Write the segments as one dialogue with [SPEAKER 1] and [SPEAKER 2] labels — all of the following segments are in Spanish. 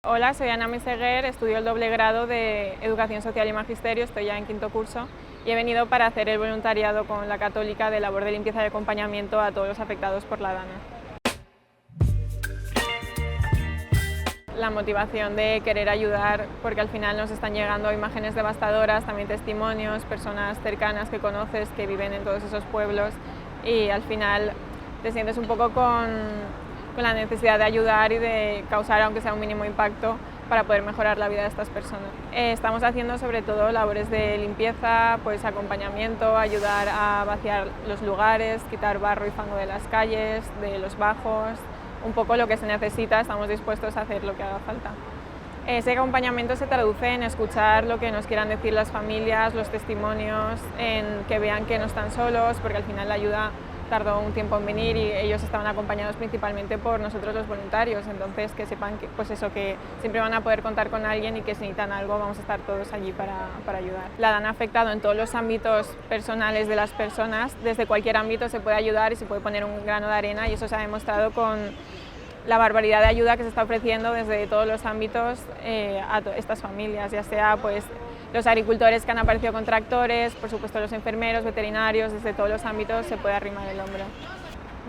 [SPEAKER 1] Hola, soy Ana Meseguer, estudio el doble grado de Educación Social y Magisterio, estoy ya en quinto curso y he venido para hacer el voluntariado con la Católica de labor de limpieza y acompañamiento a todos los afectados por la DANA. La motivación de querer ayudar, porque al final nos están llegando imágenes devastadoras, también testimonios, personas cercanas que conoces que viven en todos esos pueblos y al final te sientes un poco con la necesidad de ayudar y de causar, aunque sea un mínimo impacto, para poder mejorar la vida de estas personas. Estamos haciendo sobre todo labores de limpieza, pues acompañamiento, ayudar a vaciar los lugares, quitar barro y fango de las calles, de los bajos, un poco lo que se necesita, estamos dispuestos a hacer lo que haga falta. Ese acompañamiento se traduce en escuchar lo que nos quieran decir las familias, los testimonios, en que vean que no están solos, porque al final la ayuda tardó un tiempo en venir y ellos estaban acompañados principalmente por nosotros los voluntarios, entonces que sepan que, pues eso, que siempre van a poder contar con alguien y que si necesitan algo vamos a estar todos allí para ayudar. La DANA ha afectado en todos los ámbitos personales de las personas, desde cualquier ámbito se puede ayudar y se puede poner un grano de arena y eso se ha demostrado con la barbaridad de ayuda que se está ofreciendo desde todos los ámbitos a estas familias, ya sea pues los agricultores que han aparecido con tractores, por supuesto los enfermeros, veterinarios, desde todos los ámbitos se puede arrimar el hombro.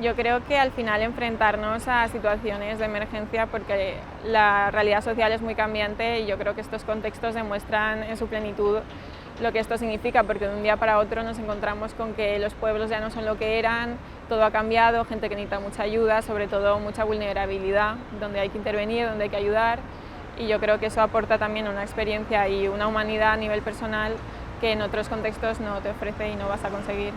[SPEAKER 1] Yo creo que al final enfrentarnos a situaciones de emergencia, porque la realidad social es muy cambiante y yo creo que estos contextos demuestran en su plenitud lo que esto significa, porque de un día para otro nos encontramos con que los pueblos ya no son lo que eran, todo ha cambiado, gente que necesita mucha ayuda, sobre todo mucha vulnerabilidad, donde hay que intervenir, donde hay que ayudar, y yo creo que eso aporta también una experiencia y una humanidad a nivel personal que en otros contextos no te ofrece y no vas a conseguir.